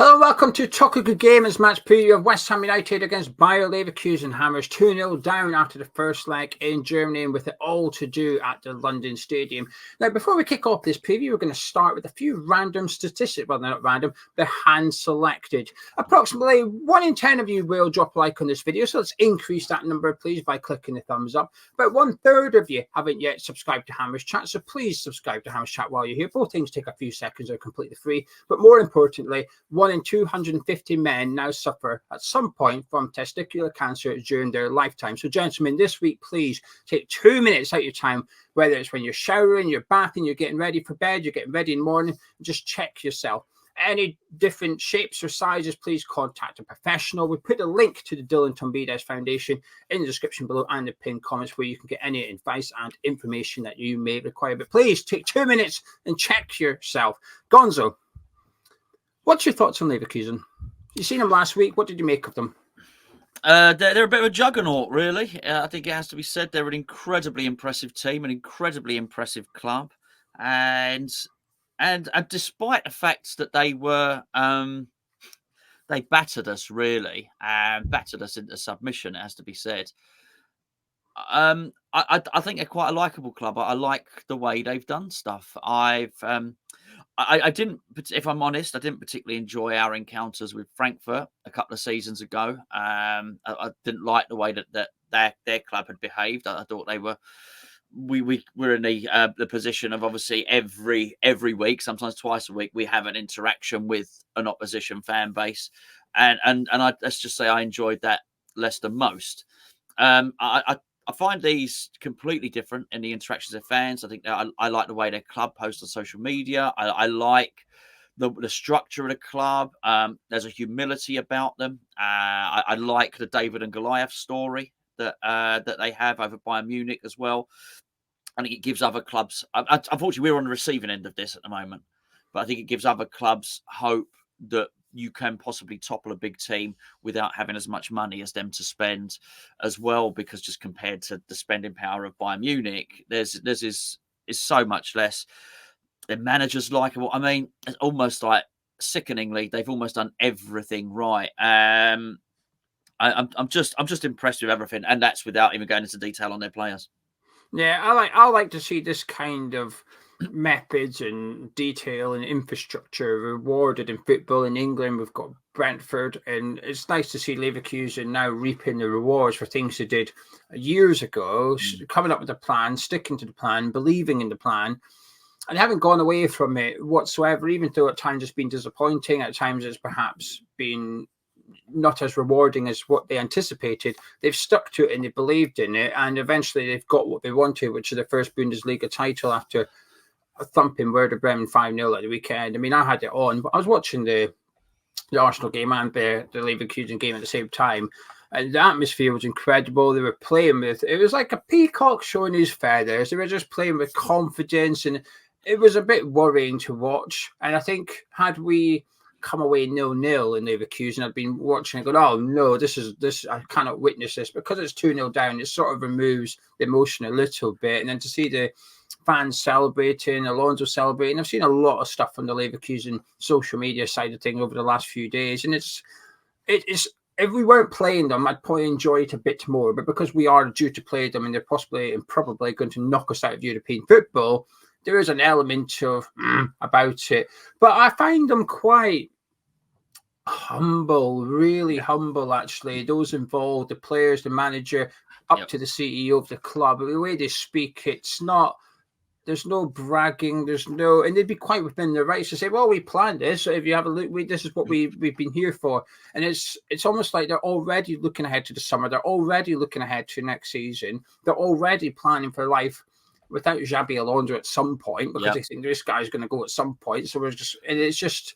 Hello and welcome to Talk a Good Games match preview of West Ham United against Bayer Leverkusen. Hammers 2-0 down after the first leg in Germany and with it all to do at the London Stadium. Now, before we kick off this preview, we're going to start with a few random statistics. Well, they're not random, they're hand-selected. Approximately 1 in 10 of you will drop a like on this video, so let's increase that number, please, by clicking the thumbs up. But 1/3 of you haven't yet subscribed to Hammers Chat, so please subscribe to Hammers Chat while you're here. Both things take a few seconds, they're completely free. But more importantly, 1 in 250 men now suffer at some point from testicular cancer during their lifetime. So, gentlemen, this week, please take 2 minutes out of your time, whether it's when you're showering, you're bathing, you're getting ready for bed, you're getting ready in the morning, just check yourself. Any different shapes or sizes, please contact a professional. We put a link to the Dylan Tombides Foundation in the description below and the pinned comments where you can get any advice and information that you may require. But please take 2 minutes and check yourself. Gonzo, what's your thoughts on Leverkusen? You seen them last week. What did you make of them? They're a bit of a juggernaut, really. I think it has to be said they're an incredibly impressive team, an incredibly impressive club, and despite the fact that they were they battered us really and battered us into submission, it has to be said. I think they're quite a likable club. I like the way they've done stuff. I didn't, if I'm honest, I didn't particularly enjoy our encounters with Frankfurt a couple of seasons ago. I didn't like the way that their club had behaved. I thought they were, we were in the position of obviously every week, sometimes twice a week, we have an interaction with an opposition fan base, and let's just say I enjoyed that less than most. I find these completely different in the interactions of fans. I think I like the way their club posts on social media. I like the structure of the club. There's a humility about them. I like the David and Goliath story that they have over Bayern Munich as well. I think it gives other clubs. Unfortunately, we're on the receiving end of this at the moment, but I think it gives other clubs hope that you can possibly topple a big team without having as much money as them to spend as well, because just compared to the spending power of Bayern Munich, there's is so much less. Their manager's likable. I mean, it's almost like sickeningly, they've almost done everything right. I'm just impressed with everything, and that's without even going into detail on their players. Yeah, I like to see this kind of methods and detail and infrastructure rewarded in football. In England, we've got Brentford, and it's nice to see Leverkusen now reaping the rewards for things they did years ago, coming up with a plan, sticking to the plan, believing in the plan, and haven't gone away from it whatsoever, even though at times it's been disappointing, at times it's perhaps been not as rewarding as what they anticipated. They've stuck to it and they believed in it, and eventually they've got what they wanted, which is the first Bundesliga title after a thumping Werder Bremen 5-0 at the weekend. I mean, I had it on, but I was watching the Arsenal game and the Leverkusen game at the same time, and the atmosphere was incredible. They were playing with, it was like a peacock showing his feathers. They were just playing with confidence, and it was a bit worrying to watch. And I think had we come away 0-0 in Leverkusen, I've been watching and going, oh no, this I cannot witness this, because it's 2-0 down. It sort of removes the emotion a little bit, and then to see the fans celebrating, Alonso celebrating. I've seen a lot of stuff on the Leverkusen social media side of things over the last few days, and it's if we weren't playing them, I'd probably enjoy it a bit more. But because we are due to play them, and they're possibly and probably going to knock us out of European football, there is an element of about it. But I find them quite humble, really humble, actually. Those involved, the players, the manager, up to the CEO of the club, the way they speak, it's not. There's no bragging. And they'd be quite within their rights to say, "Well, we planned this. So if you have a look, this is what we've been here for." And it's almost like they're already looking ahead to the summer. They're already looking ahead to next season. They're already planning for life without Xabi Alono at some point, because they think this guy's going to go at some point. So it's just,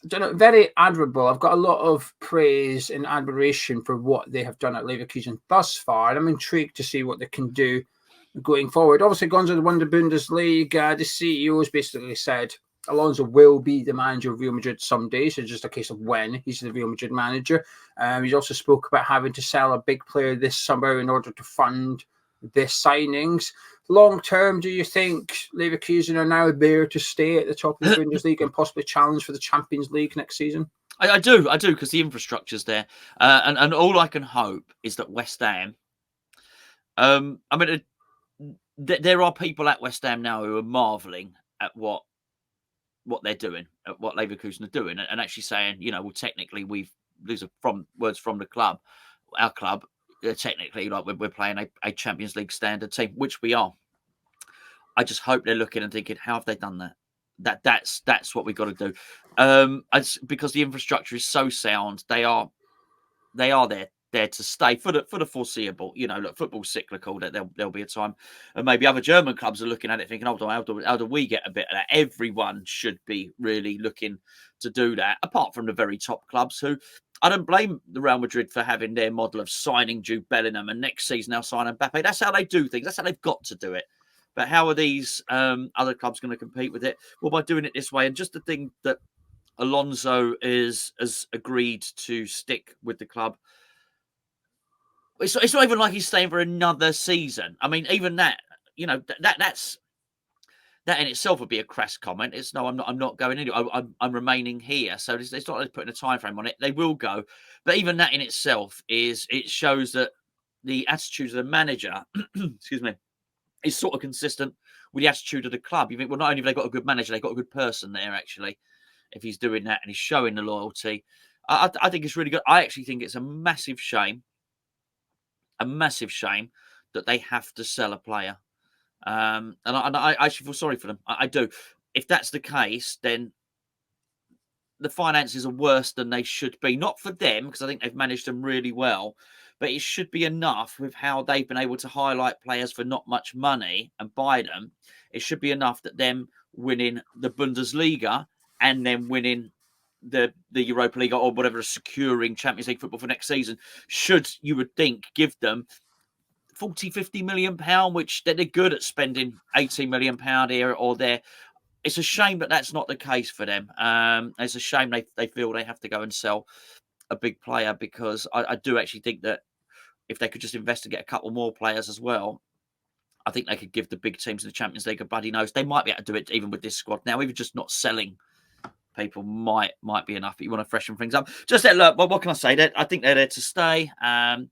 I don't know, very admirable. I've got a lot of praise and admiration for what they have done at Leverkusen thus far, and I'm intrigued to see what they can do going forward. Obviously, Gonzo won the Bundesliga. The CEO has basically said Alonso will be the manager of Real Madrid someday. So it's just a case of when he's the Real Madrid manager. He's also spoke about having to sell a big player this summer in order to fund this signings. Long term, do you think Leverkusen are now there to stay at the top of the Bundesliga and possibly challenge for the Champions League next season? I do, because the infrastructure's there, and all I can hope is that West Ham. I mean, there are people at West Ham now who are marvelling at what they're doing, at what Leverkusen are doing, and actually saying, well, technically these are from words from the club, our club, technically, like we're playing a Champions League standard team, which we are. I just hope they're looking and thinking, how have they done that? That's what we've got to do. Because the infrastructure is so sound, they are there to stay for the foreseeable. Look, football's cyclical. That there'll be a time, and maybe other German clubs are looking at it, thinking, how do we get a bit of that? Everyone should be really looking to do that, apart from the very top clubs who. I don't blame the Real Madrid for having their model of signing Jude Bellingham and next season now signing Mbappe. That's how they do things. That's how they've got to do it. But how are these other clubs going to compete with it? Well, by doing it this way. And just the thing that Alonso has agreed to stick with the club. It's not even like he's staying for another season. I mean, even that, that in itself would be a crass comment. It's no, I'm not going anywhere. I'm remaining here. So it's not like putting a time frame on it. They will go, but even that in itself it shows that the attitude of the manager, excuse me, is sort of consistent with the attitude of the club. You think, well, not only have they got a good manager, they've got a good person there. Actually, if he's doing that and he's showing the loyalty, I think it's really good. I actually think it's a massive shame that they have to sell a player. And I actually feel sorry for them. I do. If that's the case, then the finances are worse than they should be. Not for them, because I think they've managed them really well, but it should be enough with how they've been able to highlight players for not much money and buy them. It should be enough that them winning the Bundesliga and then winning the Europa League or whatever, securing Champions League football for next season should, you would think, give them 40-50 million pound, which they're good at spending 18 million pound here or there. It's a shame that that's not the case for them. It's a shame they feel they have to go and sell a big player, because I do actually think that if they could just invest and get a couple more players as well, I think they could give the big teams in the Champions League a bloody nose. They might be able to do it even with this squad now. Even just not selling people might be enough. But you want to freshen things up. Just that, look, what can I say? I think they're there to stay. And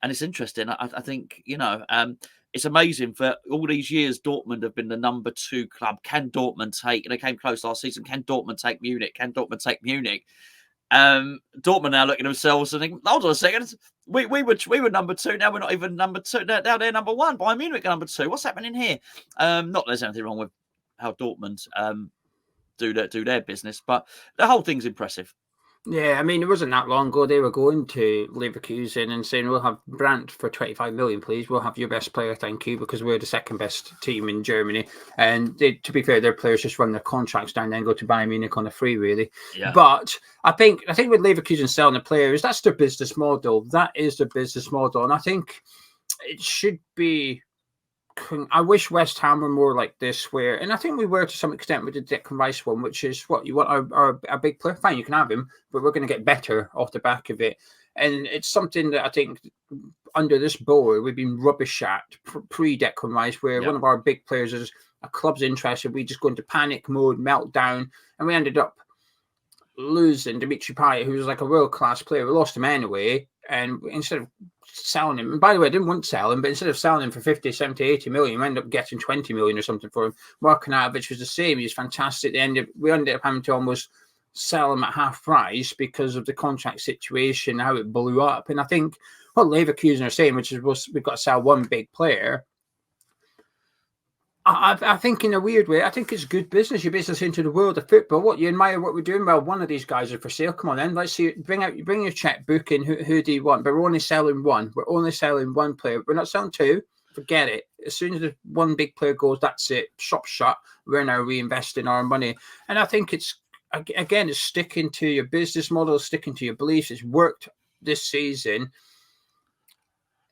it's interesting. I think, it's amazing. For all these years, Dortmund have been the number 2 club. Can Dortmund take, they came close last season, can Dortmund take Munich? Can Dortmund take Munich? Dortmund now looking at themselves and thinking, hold on a second, we were number 2, now we're not even number 2, now they're number 1. Bayern Munich are number 2. What's happening here? Not that there's anything wrong with how Dortmund do their business, but the whole thing's impressive. Yeah, I mean, it wasn't that long ago they were going to Leverkusen and saying, we'll have Brandt for 25 million, please. We'll have your best player, thank you, because we're the second best team in Germany. And to be fair, their players just run their contracts down and then go to Bayern Munich on a free, really. Yeah. But I think with Leverkusen selling the players, that's their business model. That is their business model. And I think it should be... I wish West Ham were more like this, where, and I think we were to some extent with the Declan Rice one, which is what you want our big player. Fine, you can have him, but we're going to get better off the back of it. And it's something that I think under this board we've been rubbish at pre Declan Rice, where one of our big players is a club's interested, we just go into panic mode, meltdown, and we ended up losing Dimitri Payet, who was like a world class player. We lost him anyway, and instead of selling him, and by the way, I didn't want to sell him, but instead of selling him for 50, 70, 80 million, we ended up getting 20 million or something for him. Markovic was the same. He was fantastic. We ended up having to almost sell him at half price because of the contract situation, how it blew up. And I think what Leverkusen are saying, which is we've got to sell one big player, I think in a weird way, I think it's good business. You're business into the world of football. What you admire what we're doing? Well, one of these guys are for sale. Come on then, let's see. Bring your checkbook and who do you want? But we're only selling one. We're only selling one player. We're not selling 2. Forget it. As soon as the one big player goes, that's it. Shop shut. We're now reinvesting our money. And I think it's sticking to your business model, sticking to your beliefs. It's worked this season.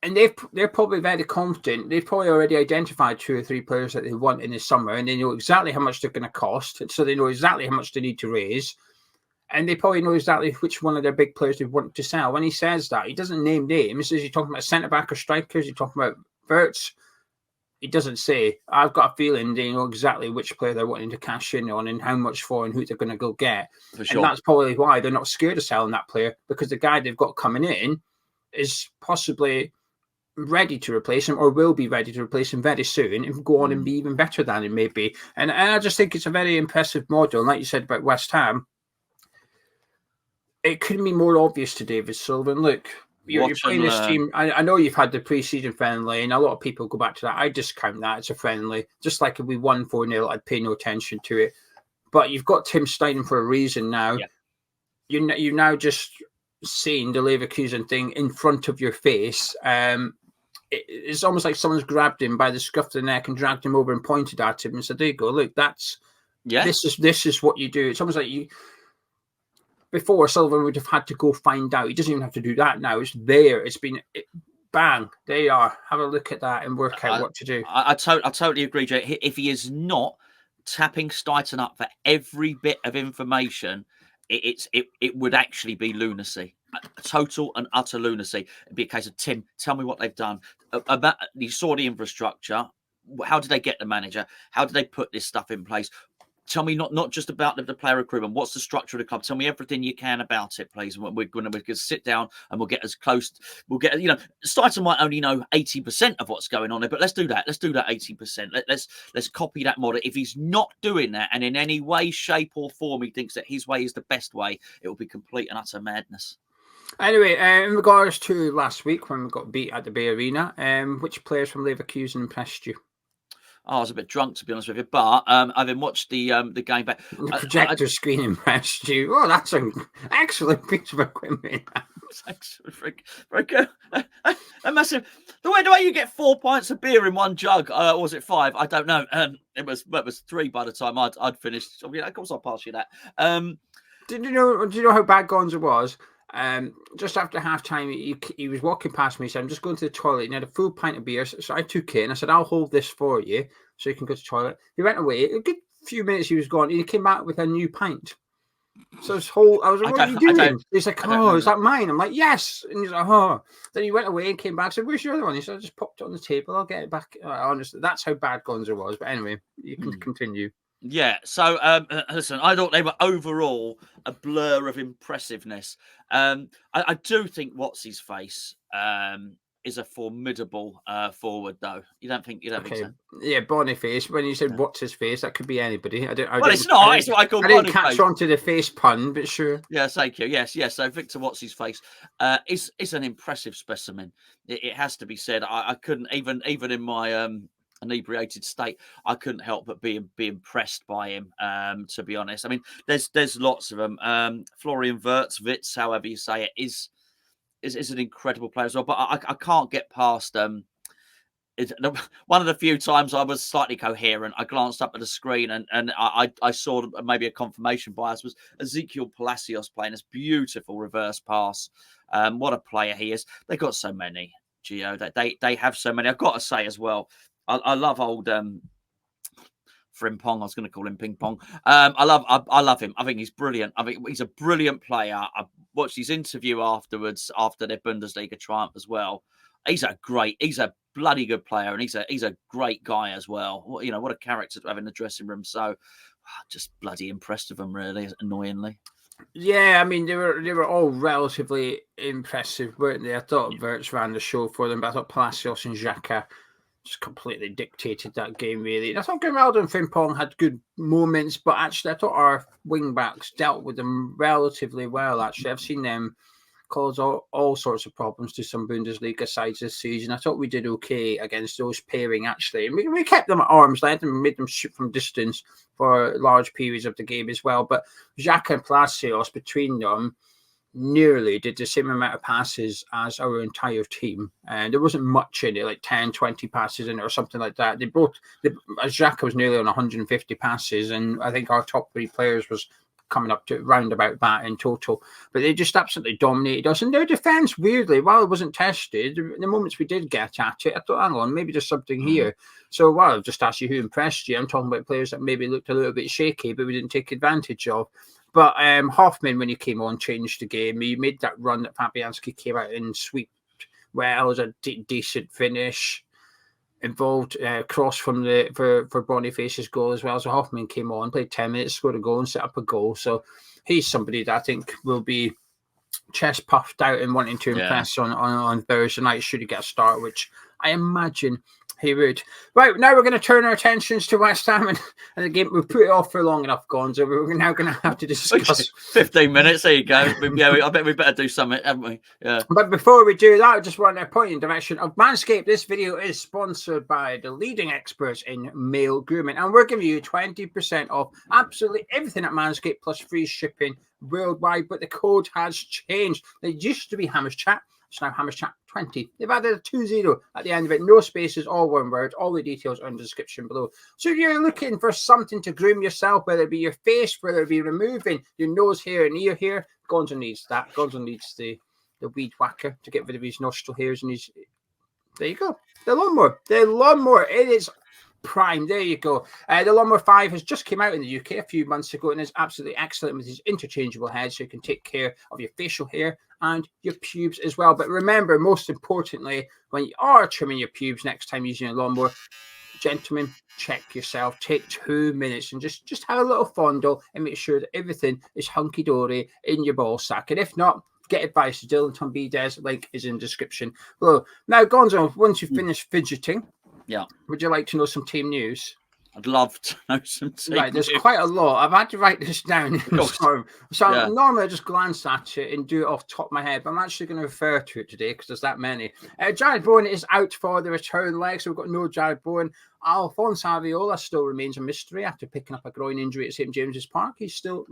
And they're probably very confident. They've probably already identified 2 or 3 players that they want in the summer, and they know exactly how much they're going to cost. So they know exactly how much they need to raise. And they probably know exactly which one of their big players they want to sell. When he says that, he doesn't name names. Is he talking about centre-back or strikers? He's talking about Wirtz. It doesn't say. I've got a feeling they know exactly which player they're wanting to cash in on and how much for and who they're going to go get. For sure. And that's probably why they're not scared of selling that player, because the guy they've got coming in is possibly ready to replace him or will be ready to replace him very soon and go on and be even better than him maybe. And I just think it's a very impressive model. And like you said about West Ham, it couldn't be more obvious to David Sullivan. Look, you're playing this team. I know you've had the pre-season friendly, and a lot of people go back to that. I discount that. It's a friendly. Just like if we won 4-0, I'd pay no attention to it. But you've got Tim Steinem for a reason now. Yeah. You're now just seeing the Leverkusen thing in front of your face. It's almost like someone's grabbed him by the scruff of the neck and dragged him over and pointed at him and said, there you go, look, this is what you do. It's almost like you... Before, Sullivan would have had to go find out. He doesn't even have to do that now. It's there. It's been bang. There you are. Have a look at that and work out what to do. I totally agree, Jay. If he is not tapping Steiten up for every bit of information, it would actually be lunacy. Total and utter lunacy. It'd be a case of, Tim, tell me what they've done. You saw the infrastructure. How did they get the manager? How did they put this stuff in place? Tell me not just about the player recruitment. What's the structure of the club? Tell me everything you can about it, please. We're going to sit down and we'll get as close. We'll get, Steiten might only know 80% of what's going on there, but let's do that. Let's do that 80%. Let's copy that model. If he's not doing that, and in any way, shape, or form, he thinks that his way is the best way, it will be complete and utter madness. Anyway, in regards to last week when we got beat at the Bay Arena, which players from Leverkusen impressed you? I was a bit drunk, to be honest with you, but having watched the game back, the projector screen impressed you. Oh, that's an excellent piece of equipment. Very good. A massive. The way you get 4 pints of beer in one jug, or was it 5? I don't know. It was 3 by the time I'd finished. I mean, of course, I'll pass you that. Do you know how bad Gonzo was? Just after half time, he was walking past me. He said, I'm just going to the toilet. And he had a full pint of beer. So I took it and I said, I'll hold this for you so you can go to the toilet. He went away. A good few minutes he was gone. He came back with a new pint. So I was like, what are you doing? He's like, oh, is that mine? I'm like, yes. And he's like, oh. Then he went away and came back and said, where's your other one? He said, I just popped it on the table. I'll get it back. Honestly, that's how bad Gonzo was. But anyway, you can continue. Yeah, so listen, I thought they were overall a blur of impressiveness. I do think What's His Face is a formidable forward, though. You don't think so? Yeah, Boniface. When you said What's His Face, that could be anybody. It's not. It's what I call Boniface. I didn't catch on to the face pun, but sure. Yeah, thank you. Yes. So Victor What's His Face is an impressive specimen. It has to be said. I couldn't even in my inebriated state, I couldn't help but be impressed by him, to be honest. I mean, there's lots of them. Florian Wirtz, however you say it, is an incredible player as well. But I can't get past one of the few times I was slightly coherent. I glanced up at the screen and I saw maybe a confirmation bias was Ezekiel Palacios playing this beautiful reverse pass. What a player he is. They got so many, Geo. They have so many. I've got to say as well, I love old Frimpong. I was going to call him Ping Pong. I love him. I think he's brilliant. I think he's a brilliant player. I watched his interview afterwards after their Bundesliga triumph as well. He's a bloody good player, and he's a great guy as well. What a character to have in the dressing room. So, just bloody impressed with him, really, annoyingly. Yeah, I mean they were all relatively impressive, weren't they? I thought Wirtz ran the show for them, but I thought Palacios and Xhaka just completely dictated that game, really. And I thought Grimaldo and Frimpong had good moments, but actually I thought our wing backs dealt with them relatively well. Actually, I've seen them cause all sorts of problems to some Bundesliga sides this season. I thought we did okay against those pairing, actually. And we kept them at arm's length and made them shoot from distance for large periods of the game as well. But Xhaka and Palacios, between them, nearly did the same amount of passes as our entire team. And there wasn't much in it, like 10, 20 passes in it or something like that. Xhaka was nearly on 150 passes, and I think our top 3 players was coming up to round about that in total. But they just absolutely dominated us. And their defence, weirdly, while it wasn't tested, the moments we did get at it, I thought, hang on, maybe there's something here. So, well, I've just asked you who impressed you. I'm talking about players that maybe looked a little bit shaky, but we didn't take advantage of. But Hoffman, when he came on, changed the game. He made that run that Fabianski came out and swept well. It was a decent finish. involved, cross from for Boniface's goal as well. So Hoffman came on, played 10 minutes, scored a goal and set up a goal. So he's somebody that I think will be chest puffed out and wanting to impress on Thursday night should he get a start, which I imagine he would. Right, now we're going to turn our attentions to West Ham, and again, we've put it off for long enough, Gonzo. We're now going to have to discuss. 15 minutes, there you go. Yeah, I bet we better do something, haven't we? Yeah. But before we do that, I just want to point in the direction of Manscaped. This video is sponsored by the leading experts in male grooming, and we're giving you 20% off absolutely everything at Manscaped plus free shipping worldwide. But the code has changed. It used to be Hammers Chat. It's now Hammers Chat 20. They've added a 20 at the end of it. No spaces, all one word. All the details are in the description below. So if you're looking for something to groom yourself, whether it be your face, whether it be removing your nose hair and ear hair, Gonzo needs that. Gonzo needs the weed whacker to get rid of his nostril hairs and his... There you go. The lawnmower. It is prime. There you go. The Lawnmower 5 has just come out in the UK a few months ago and is absolutely excellent with his interchangeable head, so you can take care of your facial hair and your pubes as well. But remember, most importantly, when you are trimming your pubes next time using a lawnmower, gentlemen, check yourself. Take 2 minutes and just have a little fondle and make sure that everything is hunky-dory in your ball sack. And if not, get advice to Dylan Tombides. Link is in the description below. Now, Gonzo, once you've finished fidgeting, would you like to know some team news? I'd love to know some team news. There's quite a lot. I've had to write this down. So normally I just glance at it and do it off the top of my head, but I'm actually going to refer to it today because there's that many. Jarrod Bowen is out for the return leg, so we've got no Jarrod Bowen. Alphonse Areola still remains a mystery after picking up a groin injury at St James's Park. He's still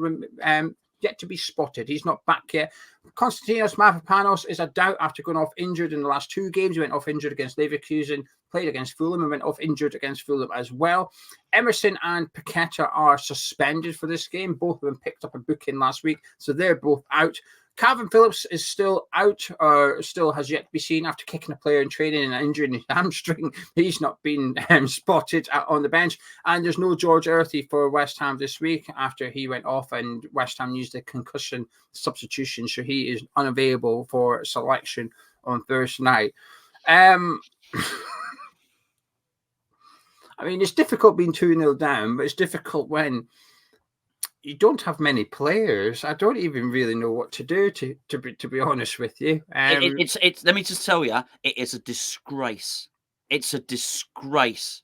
yet to be spotted. He's not back yet. Konstantinos Mavropanos is a doubt after going off injured in the last 2 games. He went off injured against Leverkusen, played against Fulham, and went off injured against Fulham as well. Emerson and Paqueta are suspended for this game. Both of them picked up a booking last week, so they're both out. Calvin Phillips is still out, or still has yet to be seen after kicking a player in training and injuring his hamstring. He's not been spotted on the bench. And there's no George Earthy for West Ham this week after he went off and West Ham used a concussion substitution. So he is unavailable for selection on Thursday night. I mean, it's difficult being 2-0 down, but it's difficult when you don't have many players. I don't even really know what to do, to be honest with you. It's let me just tell you, it is a disgrace. It's a disgrace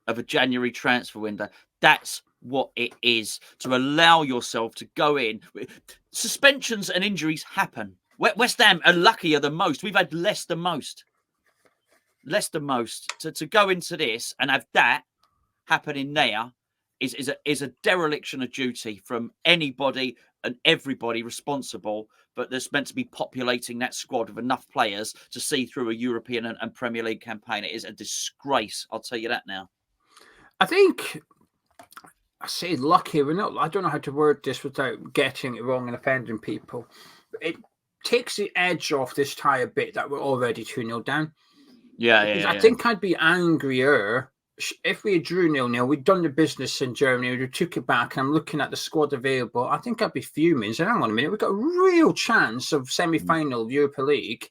of a January transfer window. That's what it is, to allow yourself to go in. Suspensions and injuries happen. West Ham are luckier than most. We've had less than most. Less than most. To go into this and have that happening there is a dereliction of duty from anybody and everybody responsible, but that's meant to be populating that squad with enough players to see through a European and Premier League campaign. It is a disgrace. I'll tell you that now. I think I say lucky. I don't know how to word this without getting it wrong and offending people. It takes the edge off this tie a bit that we're already 2-0 down. Yeah. I think I'd be angrier if we drew 0-0, we'd done the business in Germany, we took it back, and I'm looking at the squad available. I think I'd be fuming. So hang on a minute, we've got a real chance of semi-final of Europa League,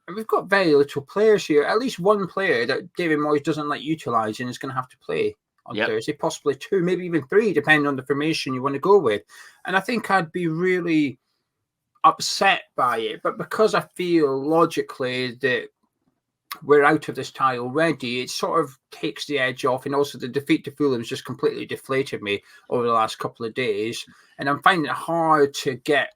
and we've got very little players here. At least one player that David Moyes doesn't like utilising is going to have to play on Thursday, possibly 2, maybe even 3, depending on the formation you want to go with. And I think I'd be really upset by it. But because I feel logically that we're out of this tie already, it sort of takes the edge off. And also the defeat to Fulham has just completely deflated me over the last couple of days. And I'm finding it hard to get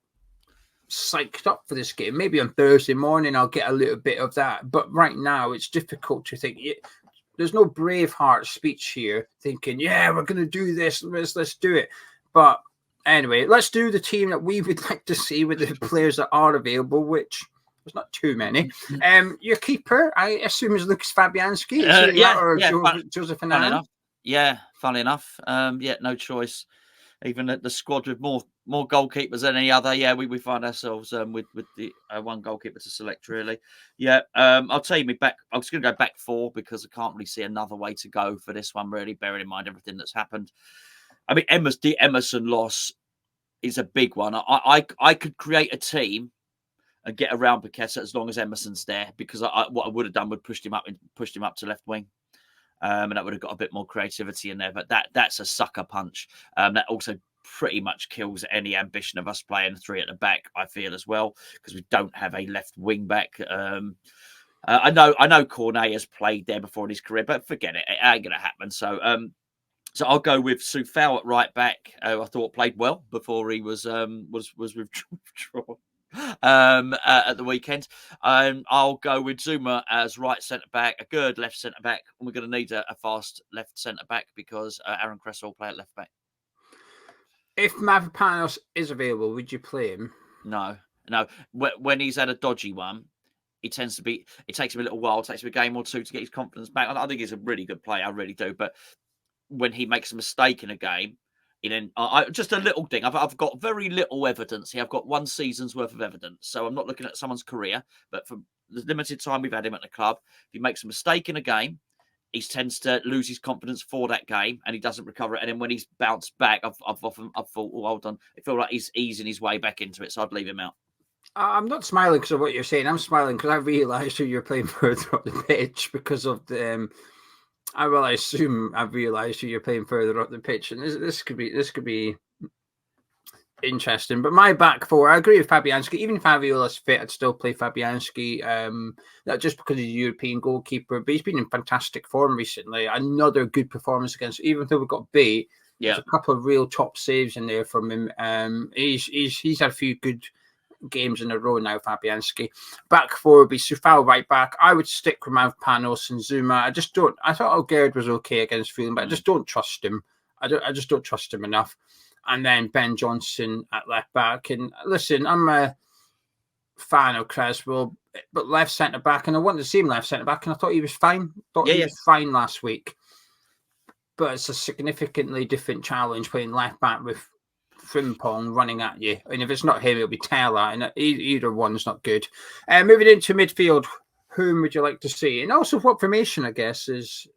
psyched up for this game. Maybe on Thursday morning, I'll get a little bit of that. But right now, it's difficult to think. There's no Braveheart speech here thinking, yeah, we're going to do this. Let's do it. But anyway, let's do the team that we would like to see with the players that are available, which... there's not too many. Your keeper, I assume, is Lucas Fabianski. Joseph Fernandez. Funnily enough. No choice. Even the squad with more goalkeepers than any other. We find ourselves with the one goalkeeper to select, really. I'll tell you, I was going to go back 4 because I can't really see another way to go for this one, really, bearing in mind everything that's happened. I mean, the Emerson loss is a big one. I could create a team and get around Paqueta as long as Emerson's there, because what I would have done would pushed him up to left wing. And that would have got a bit more creativity in there. But that's a sucker punch. That also pretty much kills any ambition of us playing 3 at the back, I feel, as well, because we don't have a left wing back. I know Cornet has played there before in his career, but forget it. It ain't going to happen. So I'll go with Soufal at right back. I thought played well before he was withdrawn at the weekend. I'll go with Zuma as right centre back, a good left centre back, and we're going to need a fast left centre back because Aaron Cresswell will play at left back. If Mavropanos is available, would you play him? No. When he's had a dodgy one, it takes him a little while, it takes him a game or two to get his confidence back. I think he's a really good player, I really do. But when he makes a mistake in a game, just a little thing. I've got very little evidence here. I've got 1 season's worth of evidence. So I'm not looking at someone's career, but for the limited time we've had him at the club, if he makes a mistake in a game, he tends to lose his confidence for that game and he doesn't recover it. And then when he's bounced back, I've thought, oh, hold on. I feel like he's easing his way back into it. So I'd leave him out. I'm not smiling because of what you're saying. I'm smiling because I realised who you're playing further up the pitch because of the. I assume I've realised who you're playing further up the pitch, and this could be interesting. But my back four, I agree with Fabianski. Even if Aviola's fit, I'd still play Fabianski. Not just because he's a European goalkeeper, but he's been in fantastic form recently. Another good performance against, even though we got beat. Yeah, there's a couple of real top saves in there from him. He's had a few good games in a row now, Fabianski. Back four would be Soufal right back. I would stick with Mavropanos and Zuma. I thought Gerrard was okay against Fulham, but I just don't trust him. I just don't trust him enough. And then Ben Johnson at left back. And listen, I'm a fan of Cresswell, but left centre back, and I wanted to see him left centre back, and I thought he was fine. He was fine last week. But it's a significantly different challenge playing left back with Frimpong running at you, and if it's not him, it'll be Taylor, and either one's not good. Moving into midfield, whom would you like to see, and also what formation? I guess is.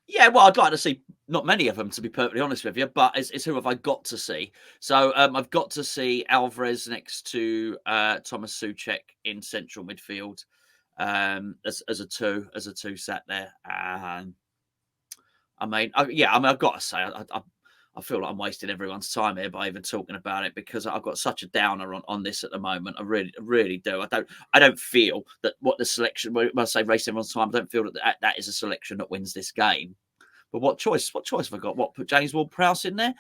Yeah, well, I'd like to see not many of them, to be perfectly honest with you, but it's who have I got to see? So I've got to see Alvarez next to Thomas Souček in central midfield as a two sat there. I've got to say, I feel like I'm wasting everyone's time here by even talking about it because I've got such a downer on this at the moment. I really do. I don't feel that what the selection, when I say wasting everyone's time, I don't feel that is a selection that wins this game. But what choice have I got? What, put James Ward-Prowse in there?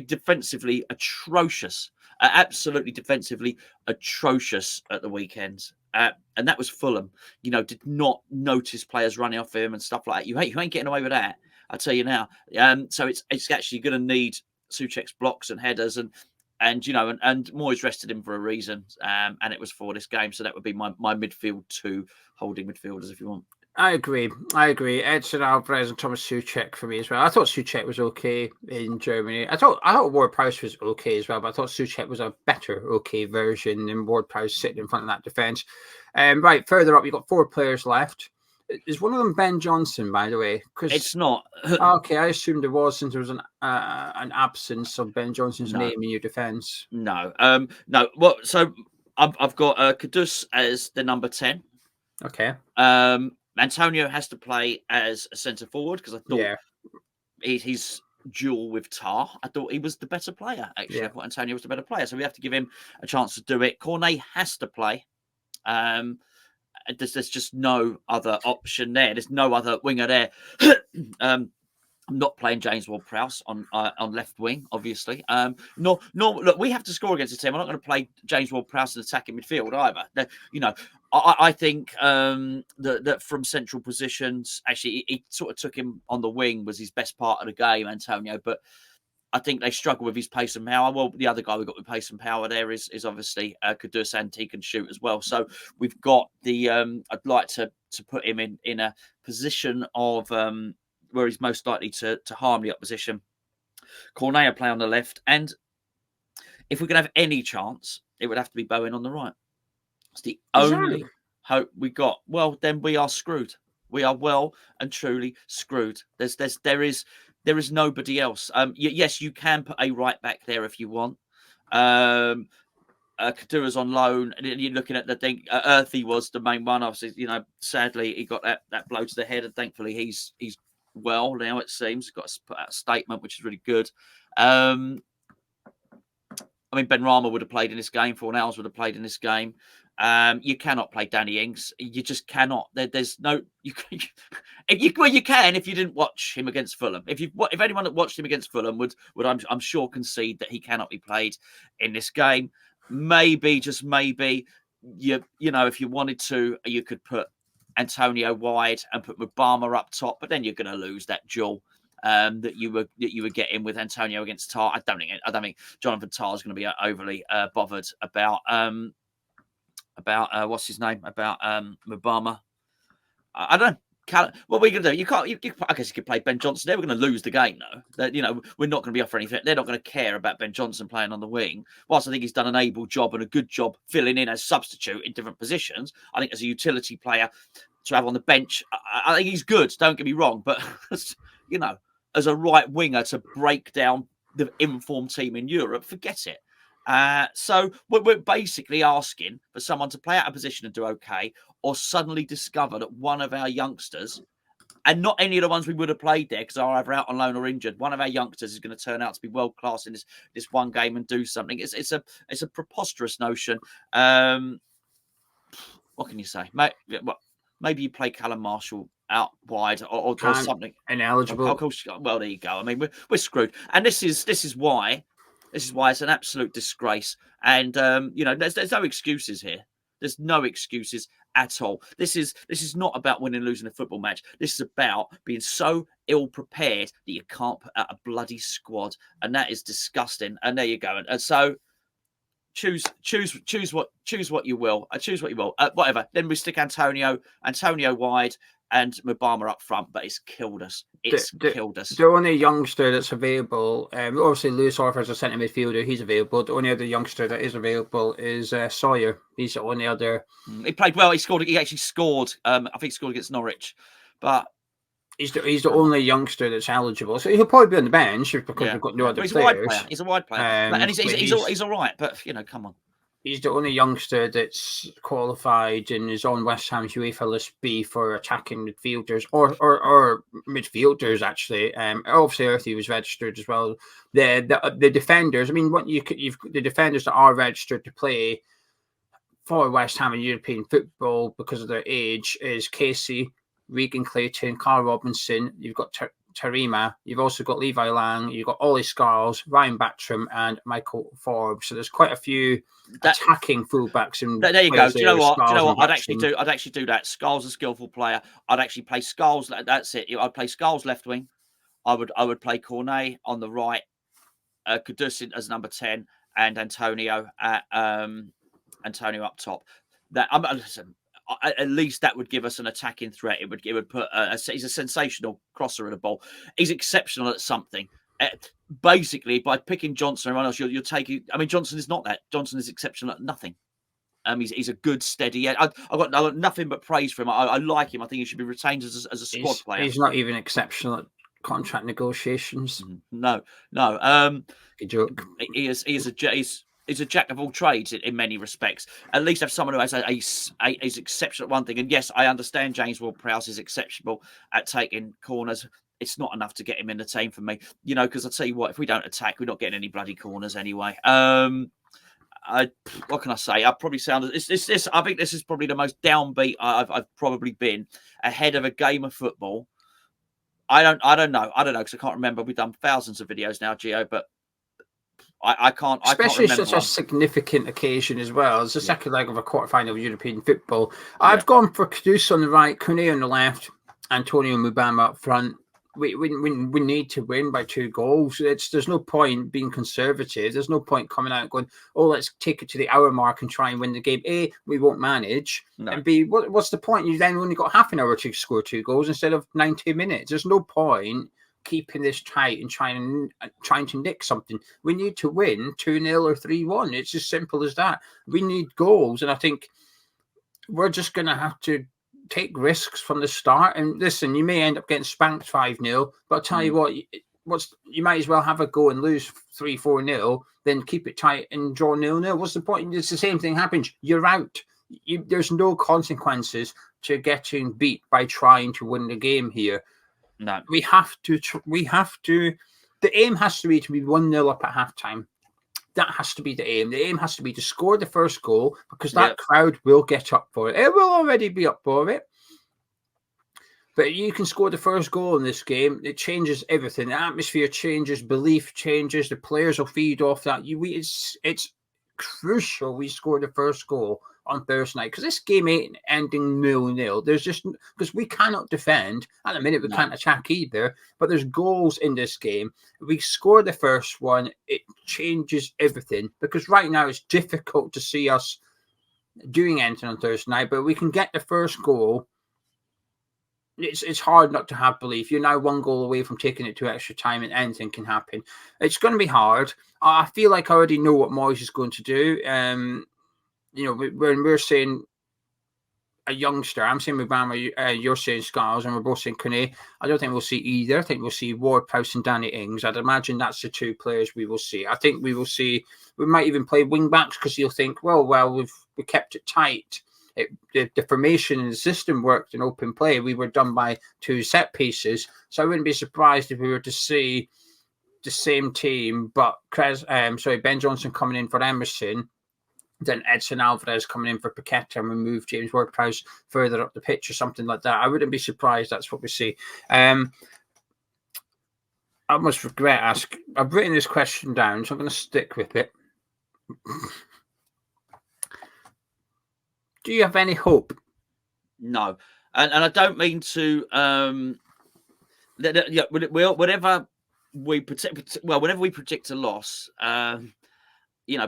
Defensively atrocious. Absolutely defensively atrocious at the weekend. And that was Fulham. Did not notice players running off him and stuff like that. You ain't getting away with that. I'll tell you now. So it's actually going to need Souček's blocks and headers and Moyes rested him for a reason. And it was for this game. So that would be my midfield two holding midfielders if you want. I agree. Edson Alvarez and Thomas Souček for me as well. I thought Souček was okay in Germany. I thought Ward-Prowse was okay as well, but I thought Souček was a better okay version than Ward-Prowse sitting in front of that defence. Right, further up, you've got 4 players left. Is one of them Ben Johnson, by the way? It's not. Okay, I assumed there was, since there was an absence of Ben Johnson's name in your defence. No. No. Well, so I've got Kudus as the number 10. Okay. Antonio has to play as a centre forward because I thought he's dual with Tar. I thought he was the better player, actually. Yeah. I thought Antonio was the better player. So we have to give him a chance to do it. Cornet has to play. There's just no other option there. There's no other winger there. I'm not playing James Ward-Prowse on left wing, obviously. Look, we have to score against the team. I'm not going to play James Ward-Prowse in attacking midfield either. I think that from central positions, actually, he sort of took him on the wing, was his best part of the game, Antonio. But I think they struggle with his pace and power. Well, the other guy we've got with pace and power there is obviously Kudus, and he can shoot as well. So we've got the. I'd like to put him in a position of where he's most likely to harm the opposition. Cornet play on the left, and if we're going to have any chance, it would have to be Bowen on the right. It's the only hope we got. Well, then we are screwed. We are well and truly screwed. There is nobody else. Yes, you can put a right back there if you want. Kadura's on loan, and you're looking at the thing. Earthy was the main one. Obviously, sadly he got that blow to the head, and thankfully he's well now. It seems he's got to put out a statement, which is really good. Ben Rama would have played in this game. Fornals would have played in this game. You cannot play Danny Ings. You just cannot. There's no. You can if you didn't watch him against Fulham. If anyone that watched him against Fulham would I'm sure concede that he cannot be played in this game. Maybe, just maybe, if you wanted to, you could put Antonio wide and put Mubama up top, but then you're going to lose that duel that you were getting with Antonio against Tar. I don't think Jonathan Tar is going to be overly bothered about what's his name, about Mubama. I don't know. What are we going to do? You can't. I guess you could play Ben Johnson. They were going to lose the game, though. We're not going to be offering anything. They're not going to care about Ben Johnson playing on the wing. Whilst I think he's done an able job and a good job filling in as substitute in different positions, I think as a utility player to have on the bench, I think he's good. Don't get me wrong, but as a right winger to break down the informed team in Europe, forget it. So we're basically asking for someone to play out a position and do okay, or suddenly discover that one of our youngsters, and not any of the ones we would have played there because are either out on loan or injured, one of our youngsters is going to turn out to be world class in this one game and do something. It's a preposterous notion. What can you say, mate? Maybe you play Callum Marshall out wide or something. Ineligible. Well, there you go. I mean, we're screwed, and this is why. This is why it's an absolute disgrace. And, there's no excuses here. There's no excuses at all. This is not about winning and losing a football match. This is about being so ill-prepared that you can't put out a bloody squad. And that is disgusting. And there you go. And so choose what you will. Choose what you will. Whatever. Then we stick Antonio wide and Mubama up front, but it's killed us. Killed us. The only youngster that's available, obviously Lewis Orford's a centre midfielder, he's available. The only other youngster that is available is Sawyer. He's the only other. He played well. He actually scored. I think he scored against Norwich, but he's the only youngster that's eligible. So he'll probably be on the bench because we've got no other players. He's a wide player, and he's all right. But come on. He's the only youngster that's qualified and is on West Ham's UEFA List B for attacking midfielders or midfielders, actually. Obviously, Earthy was registered as well. The defenders, I mean, you've the defenders that are registered to play for West Ham in European football because of their age is Casey, Regan Clayton, Carl Robinson. You've got Tarima, you've also got Levi Lang, you've got Ollie Scarles, Ryan Battram, and Michael Forbes. So there's quite a few attacking fullbacks. And there you go. Do you know what? I'd actually do that. Scarles a skillful player. I'd actually play Scarles. That's it. I'd play Scarles left wing. I would play Cornet on the right, Kudusin as number 10, and Antonio up top. Listen. At least that would give us an attacking threat. It would put he's a sensational crosser of the ball. He's exceptional at something. Basically, by picking Johnson and everyone else, you're taking. I mean, Johnson is not that. Johnson is exceptional at nothing. He's a good, steady. I've got nothing but praise for him. I like him. I think he should be retained as a squad player. He's not even exceptional at contract negotiations. No. Good joke. He's a jack of all trades in many respects. At least have someone who has is exceptional at one thing. And yes, I understand James Ward-Prowse is exceptional at taking corners. It's not enough to get him in the team for me, because I'll tell you what, if we don't attack, we're not getting any bloody corners anyway. What can I say? I probably sound this. I think this is probably the most downbeat I've probably been ahead of a game of football. I don't know because I can't remember. We've done thousands of videos now, Geo, but I can't. Especially I can't such a significant occasion as well. It's the second leg of a quarterfinal of European football. I've gone for Kudus on the right, Kone on the left, Antonio Mubama up front. We need to win by 2 goals. There's no point being conservative. There's no point coming out and going, let's take it to the hour mark and try and win the game. A, we won't manage. No. And B, what's the point? You then only got half an hour to score 2 goals instead of 90 minutes. There's no point keeping this tight and trying to nick something. We need to win 2-0 or 3-1. It's as simple as that. We need goals, and I think we're just going to have to take risks from the start. And listen, you may end up getting spanked 5-0, but I'll tell you what, you might as well have a go and lose 3-4-0, then keep it tight and draw 0-0. What's the point? It's the same thing happens. You're out. There's no consequences to getting beat by trying to win the game here. No, we have to. The aim has to be 1-0 up at halftime. That has to be the aim. The aim has to be to score the first goal, because that crowd will get up for it. It will already be up for it. But you can score the first goal in this game. It changes everything. The atmosphere changes, belief changes. The players will feed off that. It's crucial we score the first goal on Thursday night, because this game ain't ending 0-0. There's just, because we cannot defend at the minute. We can't attack either. But there's goals in this game. If we score the first one, it changes everything. Because right now it's difficult to see us doing anything on Thursday night. But we can get the first goal. It's hard not to have belief. You're now 1 goal away from taking it to extra time, and anything can happen. It's going to be hard. I feel like I already know what Moyes is going to do. When we're saying a youngster, I'm saying Mubama, you're saying Scarles, and we're both saying Kone. I don't think we'll see either. I think we'll see Ward-Prowse and Danny Ings. I'd imagine that's the 2 players we will see. I think we might even play wing backs, because you'll think, well, we kept it tight. The formation and the system worked in open play. We were done by 2 set pieces. So I wouldn't be surprised if we were to see the same team, but Ben Johnson coming in for Emerson, then Edson Alvarez coming in for Paqueta, and we move James Ward-Prowse further up the pitch or something like that. I wouldn't be surprised that's what we see. I must regret I've written this question down, so I'm going to stick with it. Do you have any hope? No. And I don't mean to whenever we predict a loss,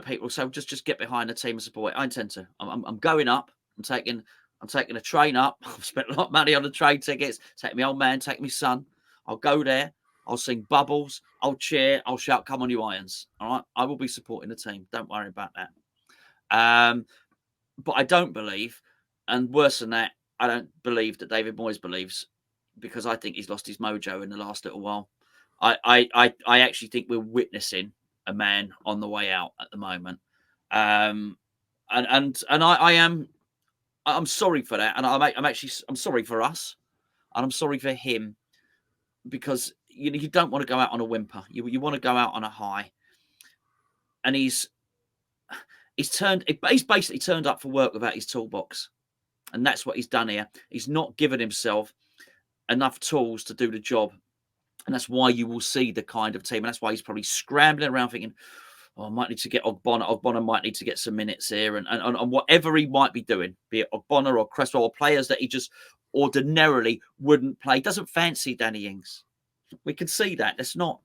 people say just get behind the team and support it. I intend to. I'm going up. I'm taking a train up. I've spent a lot of money on the train tickets. Take my old man, take my son. I'll go there. I'll sing Bubbles. I'll cheer. I'll shout, "Come on, you Irons!" All right. I will be supporting the team. Don't worry about that. But I don't believe, and worse than that, I don't believe that David Moyes believes, because I think he's lost his mojo in the last little while. I actually think we're witnessing a man on the way out at the moment, and I'm sorry for that, and I'm sorry for us, and I'm sorry for him, because you don't want to go out on a whimper. You want to go out on a high, and he's basically turned up for work without his toolbox. And that's what he's done here. He's not given himself enough tools to do the job. And that's why you will see the kind of team. And that's why he's probably scrambling around thinking, I might need to get Ogbonna. Ogbonna might need to get some minutes here. And whatever he might be doing, be it Ogbonna or Cresswell, or players that he just ordinarily wouldn't play. He doesn't fancy Danny Ings. We can see that. It's not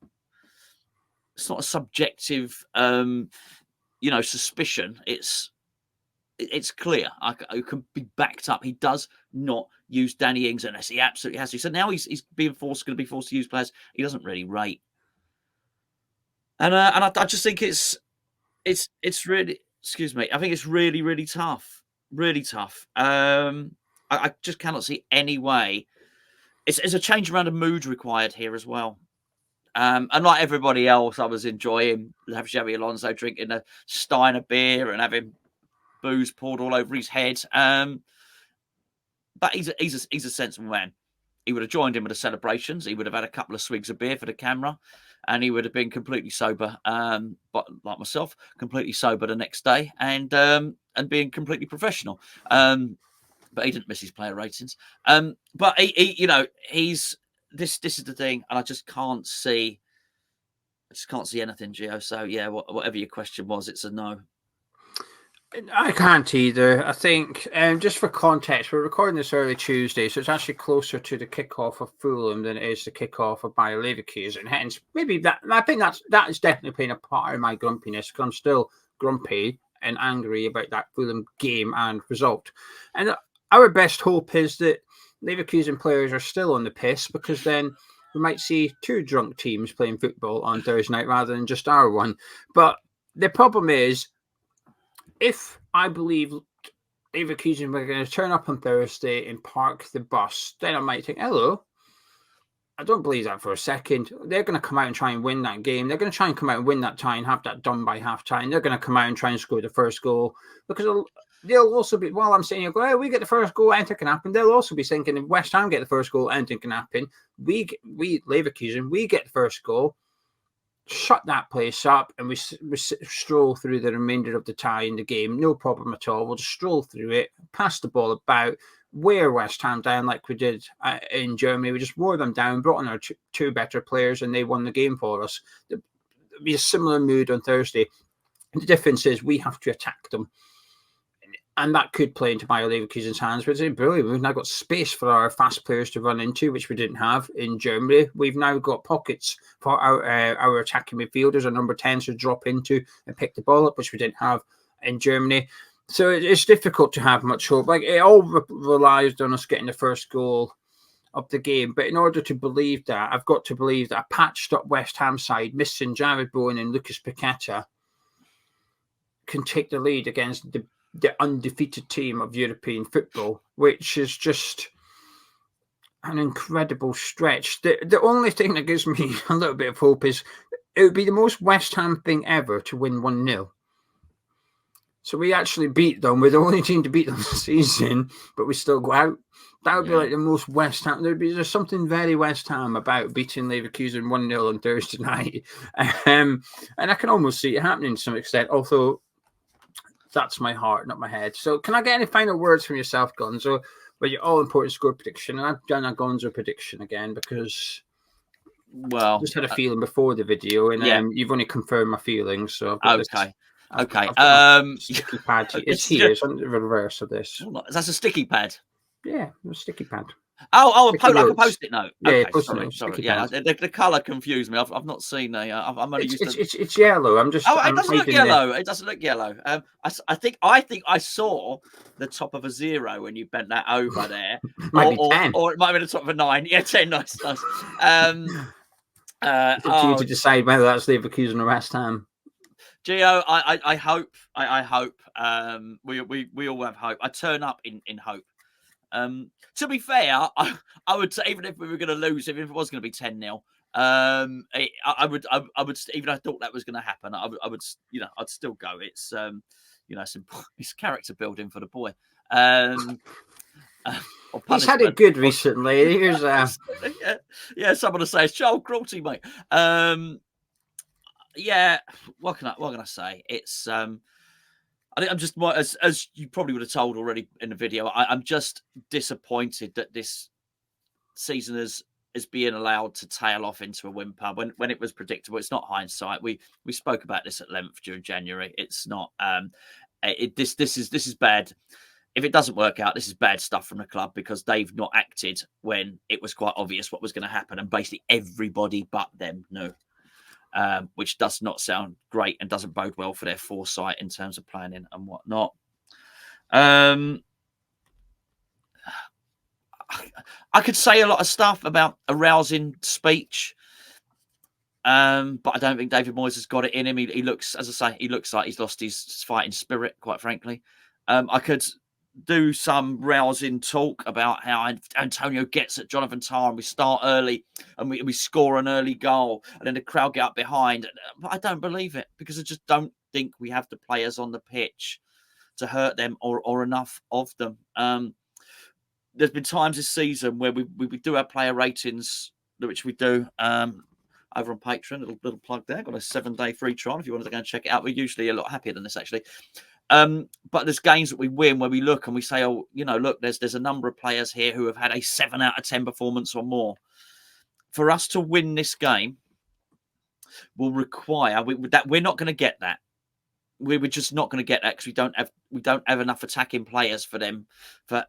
a subjective suspicion. It's clear. It can be backed up. He does not use Danny Ings unless he absolutely has to. So now he's going to be forced to use players he doesn't really rate. And I just think it's really, excuse me, I think it's really, really tough. Really tough. I just cannot see any way. It's a change around of mood required here as well. And like everybody else, I was enjoying Xabi Alono drinking a stein of beer and having booze poured all over his head. But he's a sensible man. He would have joined in with the celebrations. He would have had a couple of swigs of beer for the camera, and he would have been completely sober. But like myself, completely sober the next day, and being completely professional. But he didn't miss his player ratings. But he's. This is the thing, and I just can't see. Anything, Geo. So yeah, whatever your question was, it's a no. I can't either. I think, just for context, we're recording this early Tuesday, so it's actually closer to the kickoff of Fulham than it is the kickoff of Bayer Leverkusen, and hence maybe that. I think that is definitely playing a part in my grumpiness, because I'm still grumpy and angry about that Fulham game and result. And our best hope is that Leverkusen players are still on the piss, because then we might see 2 drunk teams playing football on Thursday night rather than just our one. But the problem is, if I believe Leverkusen were going to turn up on Thursday and park the bus, then I might think, hello, I don't believe that for a second. They're going to come out and try and win that game. They're going to try and come out and win that tie and have that done by half time. They're going to come out and try and score the first goal, because they'll also be, while I'm saying, oh, we get the first goal, anything can happen. They'll also be thinking, if West Ham get the first goal, anything can happen. We Leverkusen, we get the first goal, shut that place up, and we stroll through the remainder of the tie in the game. No problem at all. We'll just stroll through it, pass the ball about, wear West Ham down like we did in Germany. We just wore them down, brought in our two better players, and they won the game for us. There'll be a similar mood on Thursday. The difference is we have to attack them. And that could play into Bayer Leverkusen's hands, which is brilliant. We've now got space for our fast players to run into, which we didn't have in Germany. We've now got pockets for our attacking midfielders, our number 10s to drop into and pick the ball up, which we didn't have in Germany. So it's difficult to have much hope. Like, it all relies on us getting the first goal of the game. But in order to believe that, I've got to believe that a patched up West Ham side, missing Jarrod Bowen and Lucas Paqueta, can take the lead against the undefeated team of European football, which is just an incredible stretch. The only thing that gives me a little bit of hope is it would be the most West Ham thing ever to win 1-0. So we actually beat them. We're the only team to beat them this season, but we still go out. That would be like the most West Ham. There's something very West Ham about beating Leverkusen 1-0 on Thursday night. And I can almost see it happening to some extent, although that's my heart, not my head. So can I get any final words from yourself, Gonzo, with your all-important score prediction? And I've done a Gonzo prediction again because I just had a feeling before the video, and you've only confirmed my feelings. So I've got a sticky pad. It's here. It's on the reverse of this. That's a sticky pad. Yeah, a sticky pad. Like a post-it note. Yeah, okay, sorry. Yeah, the colour confused me. I've not seen I'm only used to. It's yellow. I'm just. It doesn't look yellow. It doesn't look yellow. I think I saw the top of a 0 when you bent that over there. Might be 10, or it might be the top of a 9. Yeah, 10. Nice. It's up to you to decide whether that's Leverkusen or West Ham. Geo, I hope. We all have hope. I turn up in hope. To be fair, I would say, even if we were going to lose, even if it was going to be 10-0, I would, even if I thought that was going to happen, I would, I'd still go. It's, it's character building for the boy. He's had it good recently. Here's someone to say it's child cruelty, mate. What can I say? It's I think I'm just more, as you probably would have told already in the video, I'm just disappointed that this season is being allowed to tail off into a whimper when it was predictable. It's not hindsight. We spoke about this at length during January. It's not. This is bad. If it doesn't work out, this is bad stuff from the club, because they've not acted when it was quite obvious what was going to happen, and basically everybody but them knew. Which does not sound great and doesn't bode well for their foresight in terms of planning and whatnot. I could say a lot of stuff about a rousing speech, but I don't think David Moyes has got it in him. He looks, as I say, he looks like he's lost his fighting spirit, quite frankly. I could do some rousing talk about how Antonio gets at Jonathan Tah, and we start early and we score an early goal, and then the crowd get up behind. But I don't believe it, because I just don't think we have the players on the pitch to hurt them or enough of them. There's been times this season where we do our player ratings, which we do over on Patreon. Little plug there. Got a 7-day free trial if you wanted to go and check it out. We're usually a lot happier than this, actually. But there's games that we win where we look and we say, oh, look, there's a number of players here who have had a 7 out of 10 performance or more. For us to win this game will require that we're not going to get that. We're just not going to get that, because we don't have enough attacking players for 4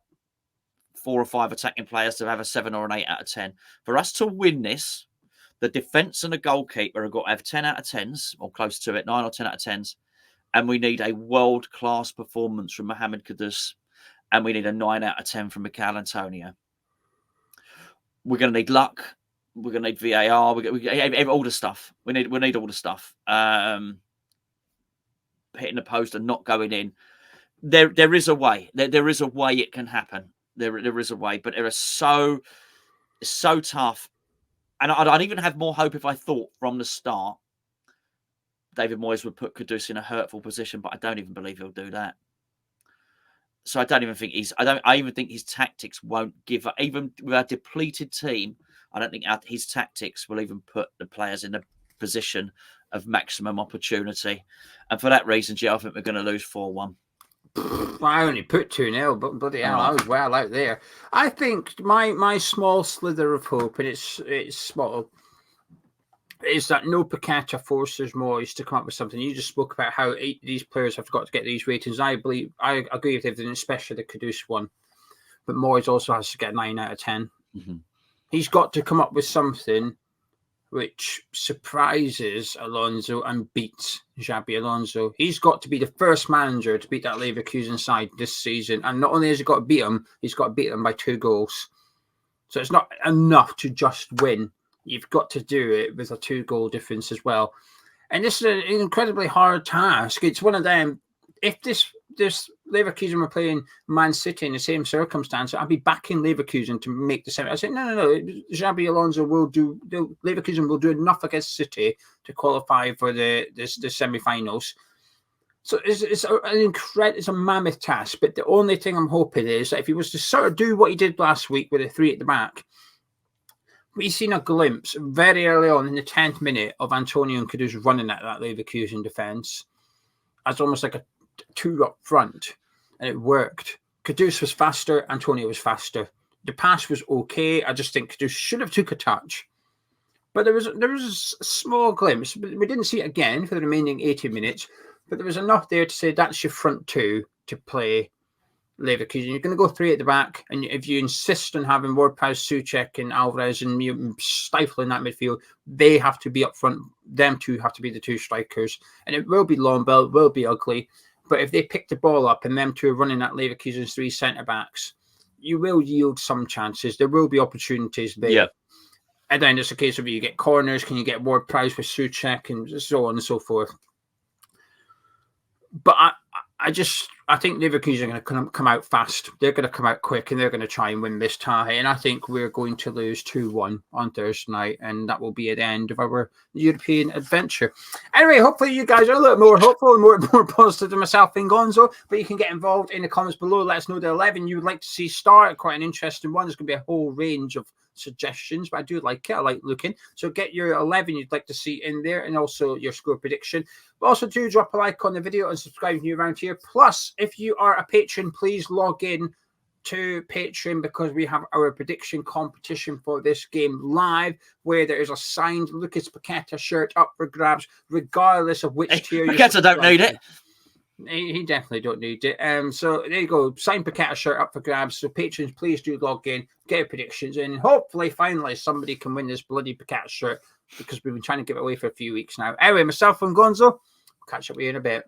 or 5 attacking players to have a 7 or an 8 out of 10. For us to win this, the defence and the goalkeeper have got to have 10 out of 10s or close to it, 9 or 10 out of 10s. And we need a world-class performance from Mohamed Kudus. And we need a 9 out of 10 from Mikel Antonio. We're going to need luck. We're going to need VAR. We all the stuff. We need all the stuff. Hitting the post and not going in. There is a way. There is a way it can happen. There is a way. But it's so tough And I'd even have more hope if I thought from the start David Moyes would put Kudus in a hurtful position, but I don't even believe he'll do that. So I don't even think I even think his tactics won't give up. Even with a depleted team, I don't think his tactics will even put the players in a position of maximum opportunity. And for that reason, Gio, I think we're going to lose 4-1. I only put 2-0, but bloody hell, I was well out there. I think my small slither of hope, and it's small, is that no Paqueta forces Moyes to come up with something. You just spoke about how these players have got to get these ratings. I agree with everything, especially the Kudus one. But Moyes also has to get 9 out of 10. Mm-hmm. He's got to come up with something which surprises Alonso and beats Xabi Alonso. He's got to be the first manager to beat that Leverkusen side this season. And not only has he got to beat them, he's got to beat them by 2 goals. So it's not enough to just win. You've got to do it with a 2-goal difference as well. And this is an incredibly hard task. It's one of them. If this Leverkusen were playing Man City in the same circumstance, I'd be backing Leverkusen to make the semi. I said, no. Xabi Alonso Leverkusen will do enough against City to qualify for the semi-finals. So it's a mammoth task. But the only thing I'm hoping is that if he was to sort of do what he did last week with the 3 at the back, we've seen a glimpse very early on in the 10th minute of Antonio and Kudus running at that Leverkusen defence as almost like a 2 up front, and it worked. Kudus was faster, Antonio was faster. The pass was okay. I just think Kudus should have took a touch. But there was a small glimpse. We didn't see it again for the remaining 80 minutes, but there was enough there to say that's your front 2 to play Leverkusen. You're going to go 3 at the back, and if you insist on having Ward-Prowse, Souček and Alvarez and stifling that midfield, they have to be up front. Them 2 have to be the 2 strikers. And it will be long ball, it will be ugly. But if they pick the ball up and them 2 are running at Leverkusen's 3 centre-backs, you will yield some chances. There will be opportunities there. Yeah. And then it's a case of you get corners, can you get Ward-Prowse with Souček and so on and so forth. But I think Leverkusen are going to come out fast. They're going to come out quick and they're going to try and win this tie. And I think we're going to lose 2-1 on Thursday night. And that will be at the end of our European adventure. Anyway, hopefully you guys are a little more hopeful and more positive than myself and Gonzo. But you can get involved in the comments below. Let us know the 11 you would like to see start. Quite an interesting one. There's going to be a whole range of suggestions, but I do like it. I like looking. So get your 11 you'd like to see in there and also your score prediction. But also do drop a like on the video and subscribe if you're around here. Plus, if you are a patron, please log in to Patreon because we have our prediction competition for this game live where there is a signed Lucas Paqueta shirt up for grabs regardless of which tier you Paqueta don't need it. He definitely don't need it. So there you go. Sign Paqueta shirt up for grabs. So patrons, please do log in, get your predictions, and hopefully, finally, somebody can win this bloody Paqueta shirt because we've been trying to give it away for a few weeks now. Anyway, myself and Gonzo, catch up with you in a bit.